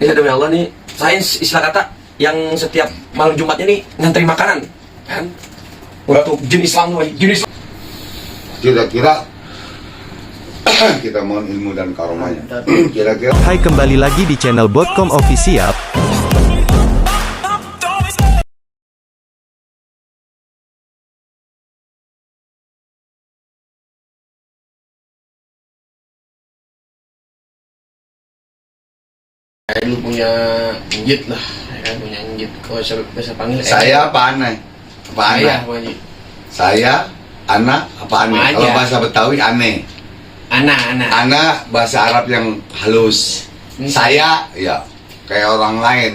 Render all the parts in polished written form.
Ya demi Allah nih, saya istilah kata yang setiap malam Jumatnya nih ngantri makanan, kan? Untuk jin Islam tuh, jin Islam. Kira-kira kita mohon ilmu dan karomanya. Kira-kira. Hai, kembali lagi di channel Botkom Official. Saya dulu punya njit lah, ya kan, punya njit. Kalau bisa panggil Saya apa aneh? Apa aneh? Saya, Pak Haji. Saya, anak, apa aneh? Sama Kalau aja. bahasa Betawi aneh. Anak. Anak bahasa Arab yang halus. Saya ya kayak orang lain.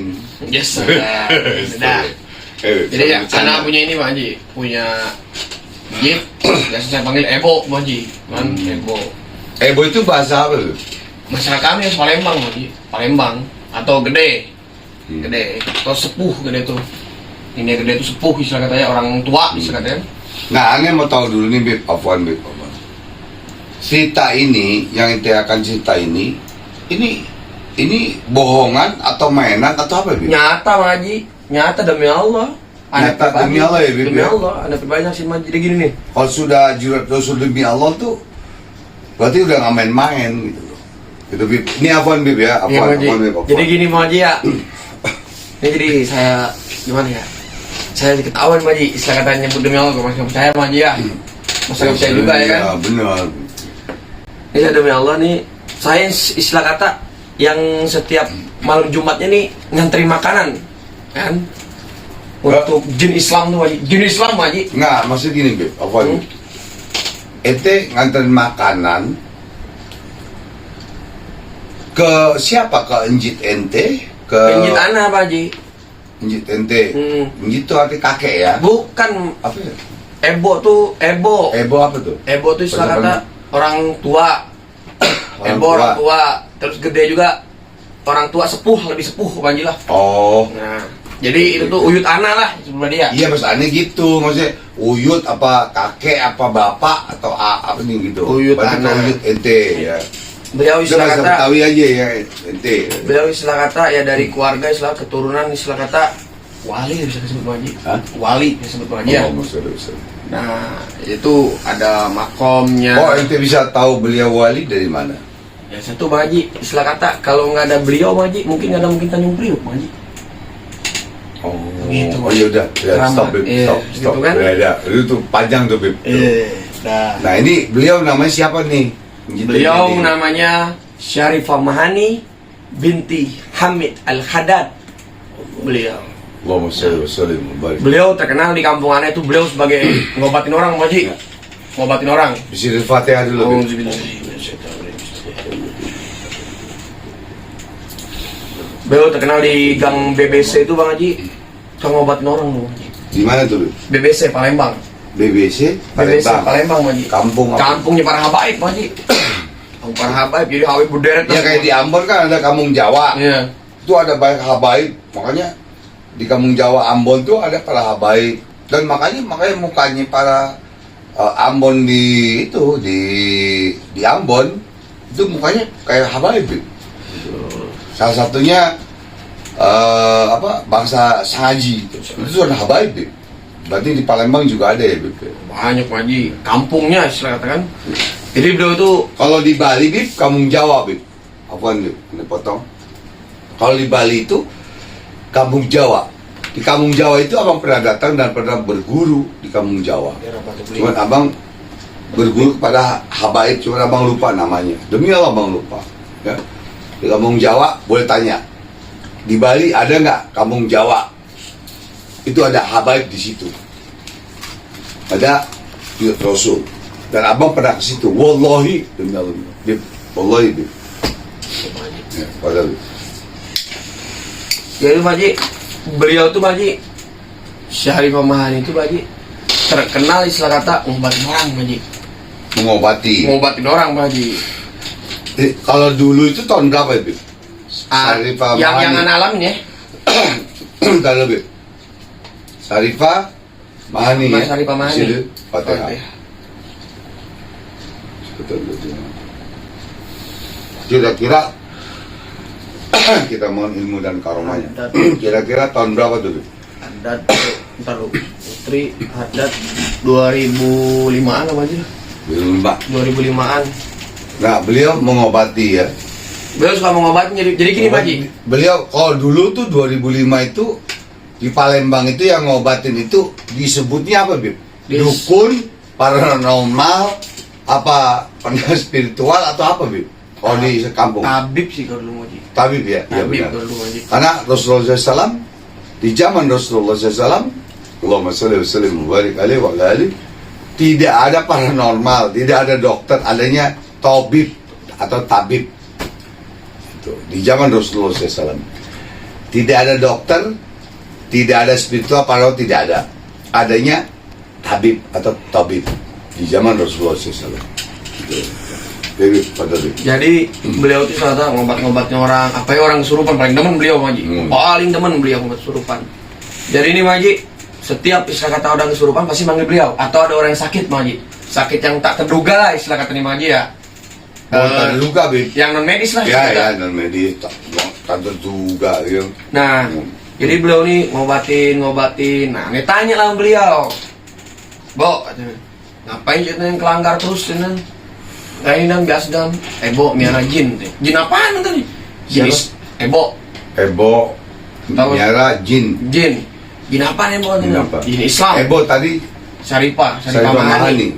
Yes, sudah. Jadi ya, anak punya ini Pak Haji, punya njit. Biasa saya panggil Ebo, Pak Haji. Kan Ebo. Ebo itu bahasa apa tuh? Masyarakat kami Palembang, Pak Haji. Palembang atau gede. Gede atau sepuh gede tuh. Ini gede itu sepuh istilah katanya, orang tua istilah katanya. Nah, aneh mau tahu dulu nih, Bib. Afwan, Bib. Cerita ini, yang ente akan cerita ini bohongan atau mainan atau apa, Bib? Nyata Pak Haji, nyata demi Allah. Nyata demi Allah ya, Bib, Demi ya? Allah, ada perbanyak sih Pak. Jadi gini nih. Kalau sudah jurat Rasul demi Allah tuh berarti udah nggak main-main gitu loh. Gitu, Bib. Ini Afwan, Bib ya. Iya, Pak Haji. Bib. Afwan. Jadi gini Pak Haji ya. Ini jadi saya gimana ya? Saya diketahuan Pak Haji, istilah katanya nyebut demi Allah, gue masih nggak percaya Pak Haji ya. Masa nggak percaya juga ya kan? Iya, benar. Ini saya demi Allah nih, saya istilah kata yang setiap malam Jumatnya nih ngantri makanan, kan? Untuk jin Islam tuh Pak Haji. Jin Islam Pak Haji. Nggak, maksud gini, Bib. Afwan. Ente nganterin makanan ke siapa? Ke enjit ente? Ke Jin anak Pak Haji. enjit ente. Enjit itu arti kakek ya? Bukan Apa ya? Ebo tuh, Ebo. Ebo apa tuh? Ebo tuh istilah Bahasa kata orang tua. Orang Ebo tua. orang tua. Terus gede juga orang tua sepuh, lebih sepuh Pak Haji lah. Oh. Nah, jadi itu tuh uyut anak lah sebenarnya dia. Iya, mas aneh gitu. Maksudnya uyut apa kakek apa bapak atau apa nih gitu. Uyut Berarti anak. uyut ente ya. Beliau Udah istilah bahasa kata Betawi aja ya ente. Beliau istilah kata ya dari keluarga, istilah keturunan, istilah kata wali bisa disebut Pak Haji. Hah? Wali disebut Pak Haji ya. Oh, maksudnya. Nah, itu ada makomnya. Oh, ente bisa tahu beliau wali dari mana? Ya satu Pak Haji, istilah kata kalau nggak ada beliau Pak Haji, mungkin nggak ada mungkin Tanjung Priok Pak Haji. Oh, Gitu. oh ya udah, Keramat. stop, Bib, Iya, stop. gitu kan? Ya, itu tuh panjang tuh, Bib. Nah. Nah, ini beliau namanya siapa nih? Beliau Ini. namanya Syarifah Mahani binti Hamid Al-Haddad. Beliau Allahumma sholli wa sallim wa barik. Beliau terkenal di kampung Ana itu beliau sebagai ngobatin orang Pak Haji. Ngobatin orang. Bismillah Al-Fatihah dulu, Bib. Beliau terkenal di gang BBC itu Bang Haji. Suka ngobatin orang Bang Haji. Di mana tuh, Bib? BBC Palembang. BBC BBC Palembang. Palembang Bang Haji. Kampung apa? Kampungnya para habaib Bang Haji. Kampung para habaib, jadi habaib berderet. Ya kayak di Ambon kan ada kampung Jawa. Iya. Itu ada banyak habaib. Makanya di kampung Jawa Ambon tuh ada para habaib. Dan makanya mukanya para Ambon di itu di Ambon itu mukanya kayak habaib. Bib. Salah satunya bangsa Sangaji itu ada habaib. Bib. Berarti di Palembang juga ada ya, Bib? Banyak Pak Haji. Kampungnya istilah katakan. Jadi beliau itu Kalau di Bali, Bib, kampung Jawa, Bib. Apaan, Bib? Ini potong. Kalau di Bali itu kampung Jawa. Di kampung Jawa itu abang pernah datang dan pernah berguru di kampung Jawa. Cuman abang berguru kepada habaib, cuman abang lupa namanya. Demi Allah abang lupa. Ya. Di kampung Jawa boleh tanya. Di Bali ada nggak kampung Jawa? Itu ada habaib di situ. Ada Yud Rasul. Dan abang pernah ke situ. Wallahi demi Allah. Bib. Wallahi, Bib. Ya, pada Bib. Jadi Pak Haji, beliau tuh Pak Haji, Syarifah Mahani itu Pak Haji terkenal istilah kata ngobatin orang Pak Haji. Mengobati. Ngobatin orang Pak Haji. Kalau dulu itu tahun berapa, Bib? Syarifah yang Mahani. anak alamin ya. Bentar dulu, Bib. Syarifah Mahani Mas ya. Syarifah Mahani. Sini, Fatihah. Fatihah. Betul, betul. Kira-kira kita mohon ilmu dan karomahnya. Haddad. Kira-kira tahun berapa tuh? Haddad, ntar lu, Putri Haddad 2005-an apa aja? Belum, Mbak. 2005-an. Nah, beliau mengobati ya. Beliau suka mengobatin, jadi gini Pak Haji. Beliau kalau dulu tuh 2005 itu di Palembang itu yang ngobatin itu disebutnya apa, Bib? Dukun, paranormal, apa pendapat spiritual atau apa, Bib? Oh, di kampung. Tabib sih kalau dulu Haji. Tabib ya, iya Tabib benar. kalau dulu Haji. Karena Rasulullah SAW di zaman Rasulullah SAW, Allahumma sholli wa sallim wa barik alaihi wa ala alihi, tidak ada paranormal, tidak ada dokter, adanya tabib atau tabib. Itu di zaman Rasulullah SAW. Tidak ada dokter, tidak ada spiritual, paranormal tidak ada. Adanya tabib atau tabib di zaman Rasulullah SAW. Jadi, pada Jadi beliau itu ternyata ngobat-ngobatnya orang, apa ya, orang kesurupan paling demen beliau Pak Haji. Paling demen beliau ngobat kesurupan. Jadi ini Pak Haji, setiap istilah kata orang kesurupan pasti manggil beliau. Atau ada orang yang sakit Pak Haji, sakit yang tak terduga lah istilah kata ini Pak Haji ya. Bukan luka, Bib. Yang non medis lah. Ya, kita. ya, dan medis tak terduga ya. Nah, jadi beliau nih ngobatin. Nah, ini tanya lah sama beliau. Bo, katanya, ngapain sih yang kelanggar terus ini? Nah ini dan biasa dan Bo, miara jin. Jin apaan tadi? Jin Bo. Ebo, Tahu. miara jin. Jin. Jin apaan Bo? Jin apa? Jin Islam. Ebo tadi Syarifah saya Mahani. Mahani.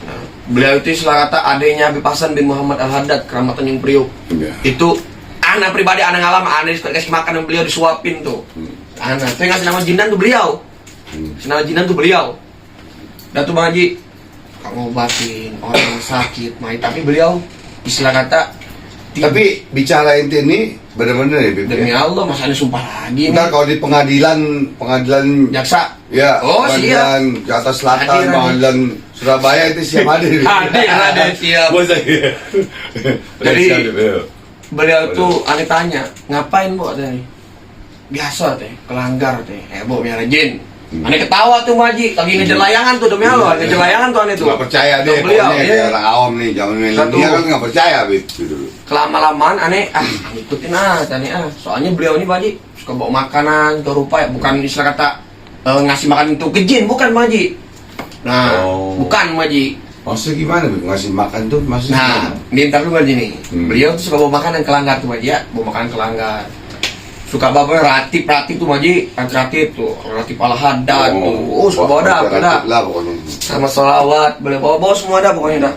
Nah, beliau itu istilah kata adanya Habib Hasan bin Muhammad Al-Haddad, Keramat Tanjung Priok. Ya. Itu anak pribadi, anak ngalaman, anak dikasih makan yang beliau disuapin tuh. Anak, itu yang ngasih nama jinan tuh beliau. Ngasih nama jinan tuh beliau. Dan tuh Bang Haji, ngobatin orang yang sakit, tapi beliau istilah kata Tapi bicara inti ini benar-benar ya, Bib. demi Allah, masa ini sumpah lagi nih. Ntar kalau di pengadilan Jaksa. ya, Oh, pengadilan Jakarta Selatan, Hadir. pengadilan Surabaya itu siap hadir. Hadir, siap. Jadi, beliau tuh aneh tanya, ngapain Bu teh? Biasa teh, kelanggar teh. Bu miara jin. Aneh ketawa tuh Maji, lagi ngejar layangan tuh demi Allah, ngejar layangan tuh aneh tuh. Nggak percaya deh, Tuh beliau, pokoknya iya. kayak orang awam nih, zaman Satu. milenial kan nggak percaya, Bib. Gitu. Kelama-lamaan aneh, ngikutin aneh soalnya beliau ini Maji suka bawa makanan ke rupa ya, bukan istilah kata ngasih makan untuk ke jin, bukan Maji. Nah, Oh. bukan Maji. Maksudnya gimana, Bib? Ngasih makan tuh maksudnya Nah, gimana? ini ntar dulu Maji nih. Hmm. Beliau tuh suka bawa makanan kelanggar tuh Maji ya, bawa makanan kelanggar. Suka bawa ratip tuh Maji, ratip tuh, ratip Al-Haddad tuh. Oh, suka bawa dah, alternatif lah pokoknya. sama sholawat, boleh bawa semua dah pokoknya dah.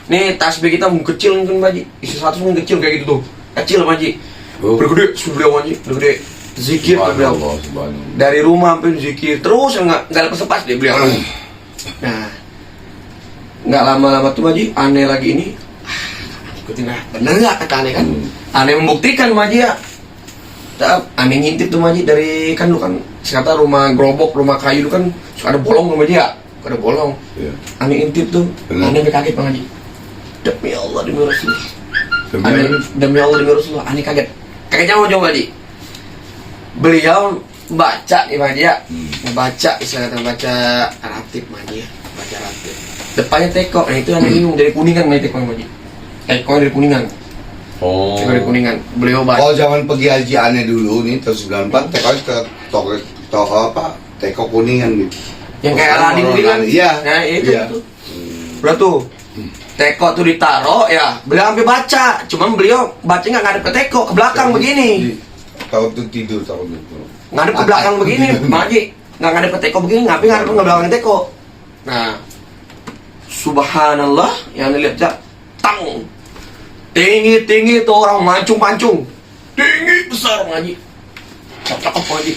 Nih tasbih kita mungkin kecil mungkin Maji, isi 100 mungkin kecil kayak gitu tuh, kecil Maji. Oh. Bergede, beliau Maji, bergede. Zikir tuh beliau. Subhanallah, subhanallah. Dari rumah sampai zikir terus nggak ada pas deh beliau. Nah, nggak lama-lama tuh Maji, aneh lagi ini. Ikutin lah, bener nggak kata aneh kan? Aneh membuktikan Maji ya. Aneh ngintip tuh Maji dari kan lu kan kata rumah gerobak, rumah kayu itu kan suka ada bolong tuh Maji ya, suka ada bolong. Iya. Aneh ngintip tuh, Benar. aneh sampai kaget Bang Haji. Demi Allah demi Rasulullah. Demi Aneh Allah. demi Allah demi Rasulullah, aneh kaget. Kagetnya mau coba Haji. Beliau baca nih Maji ya, membaca istilah kata baca ratib Maji ya, baca ratib. Depannya teko, nah itu aneh bingung dari Kuningan nih teko Maji. Teko dari Kuningan. Oh. Teko dari Kuningan. Beliau baca. Kalau zaman pergi haji aneh dulu nih tahun 94 teko ke toko apa? Teko Kuningan gitu. Yang kayak Aladin bilang, Iya. nah itu Iya. tuh. Beliau tuh teko tuh ditaro ya, beliau sampai baca, cuman beliau baca nggak ngadep ke teko, ke belakang begini, Tahu tuh tidur tahu itu. ngadep ke belakang begini, Maji, nggak ngadep ke teko begini, ngapain ngadep ke belakang teko. Nah, subhanallah, yang dilihat ya, tang, tinggi tuh orang mancung, tinggi besar Maji, cakep Maji,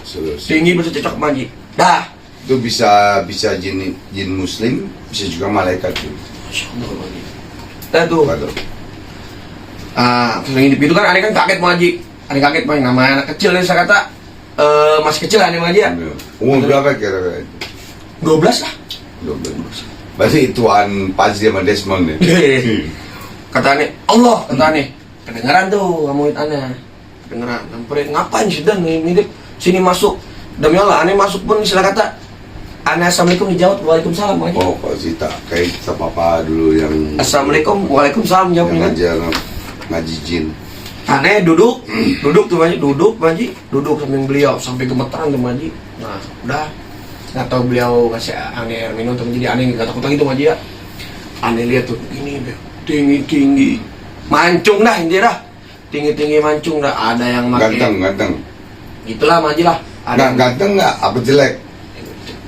Serius. tinggi besar cakep Maji, dah. Itu bisa jin muslim, bisa juga malaikat tuh. Masya Allah, Maji. Dah tuh. Waduh. Terus ngintip itu kan aneh kan kaget Maji. Aneh kaget Maji, namanya anak kecil saya kata masih kecil aneh Maji ya. Umur berapa kira-kira itu? 12 lah. 12. Berarti ituan Pazzi sama Desmond ya? Kata aneh, Allah kata aneh. Kedengeran tuh kamu itu aneh. Kedengeran. Sampai ngapain sih dan ngintip sini masuk. Demi Allah aneh masuk pun istilah kata aneh assalamualaikum dijawab waalaikumsalam Maji. Oh, Pak Zita kayak kita papa dulu yang Assalamualaikum waalaikumsalam yang jawabnya. ngajar ngaji jin. Aneh duduk tuh Maji, duduk samping beliau sampai gemeteran tuh Maji. Nah, udah nggak tahu beliau kasih aneh air minum tuh jadi aneh nggak takut lagi tuh Maji ya. Aneh lihat tuh ini tinggi mancung dah ini dah. Tinggi mancung dah, ada yang pakai Ganteng. gitulah Maji lah. Nggak ganteng nggak? Apa jelek?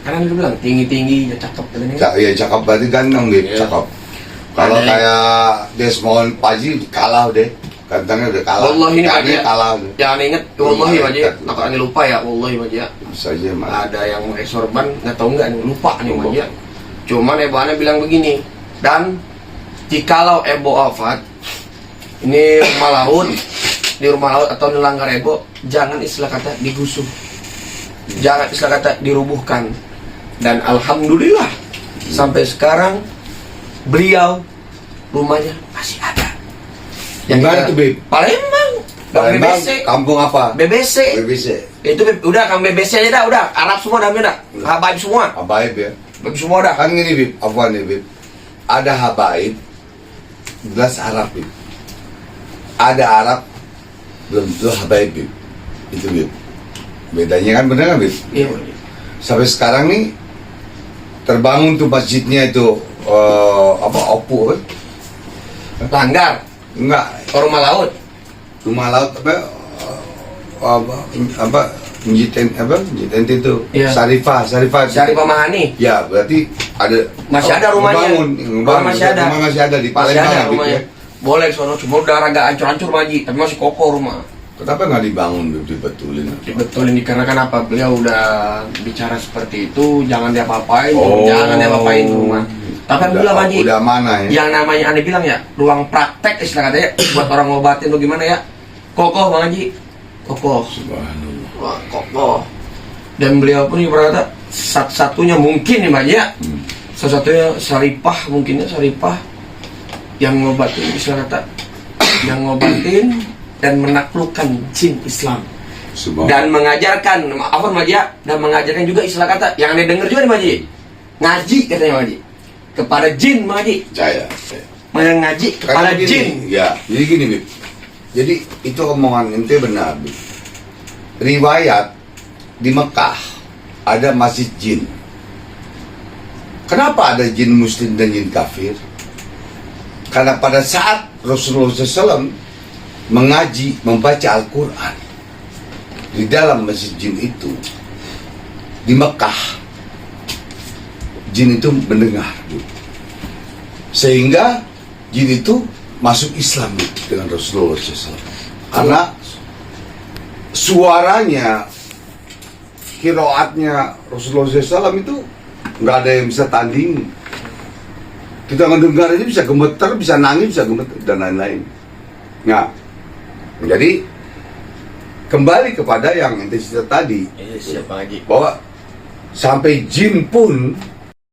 Karena dia bilang tinggi ya cakep katanya. Ya cakep berarti ganteng deh, Iya. cakep. Kalau Ada- kayak Desmond Paji kalah deh, gantengnya udah kalah. Wallahi ini Maji Kayaknya ya. kalah deh. Jangan inget wallahi Iya, Maji. iya. Takut aneh lupa ya wallahi Maji ya. Bisa aja mas. Ada yang pakai sorban nggak tahu nggak nih lupa nih Lupa. Maji ya. Cuman Ebo Ane bilang begini, dan jikalau Ebo wafat ini di rumah laut atau di langgar Ebo, jangan istilah kata digusur, jangan istilah kata dirubuhkan. Dan alhamdulillah sampai sekarang beliau rumahnya masih ada. Yang mana tuh, Beb? Palembang. Bang Palembang, BBC. kampung apa? BBC. BBC. Itu udah Kang BBC aja dah, Arab semua dah, Habaib semua. Habaib ya. Habaib semua dah. Kan gini Bib, apa nih Bib? Ada habaib, jelas Arab Bib. Ada Arab, belum tentu habaib Bib. Itu Bib. Bedanya kan bener kan Bib? Iya. Sampai sekarang nih terbangun tuh masjidnya itu Opu kan? Langgar, Enggak, rumah laut. rumah laut apa Masjid ente itu Iya. Syarifah Syarifah Mahani. ya berarti ada Masih ada rumahnya. ngebangun, Masih ada. rumah masih ada di Masih Palembang ada ya, Bib, rumahnya. ya. Boleh sono, cuma udah agak hancur-hancur Maji, tapi masih kokoh rumah. Kenapa nggak dibangun Bib, dibetulin? Dibetulin dikarenakan apa? Beliau udah bicara seperti itu, jangan diapa-apain, Oh. jangan diapa-apain rumah. Tapi alhamdulillah Maji, Udah mana ya? yang namanya Ane bilang ya, ruang praktek istilah katanya buat orang ngobatin tuh gimana ya? Kokoh Bang Haji. Kokoh. Subhanallah. Wah, kokoh. Dan beliau pun berkata satu-satunya mungkin nih Mbak ya. Salah satunya Syarifah mungkinnya Syarifah yang ngobatin istilah kata yang ngobatin dan menaklukkan jin Islam Subhanallah. dan mengajarkan apa Mbak ya, dan mengajarkan juga istilah kata yang Anda dengar juga nih Mbak Haji. Ngaji katanya Mbak Haji. Kepada jin Mbak Haji. Saya. Mengaji kepada Karena gini, jin. ya, jadi gini Bib. Jadi itu omongan ente benar Bib. Riwayat di Mekah ada masjid jin. Kenapa ada jin muslim dan jin kafir? Karena pada saat Rasulullah SAW mengaji, membaca Al-Quran di dalam masjid jin itu di Mekah, jin itu mendengar, sehingga jin itu masuk Islam dengan Rasulullah SAW. Karena suaranya, kiroatnya Rasulullah SAW itu nggak ada yang bisa tanding. Kita mendengar aja bisa gemeter, bisa nangis, bisa gemeter dan lain-lain. Nah, jadi kembali kepada yang ente cerita tadi, Siapa Haji? bahwa sampai jin pun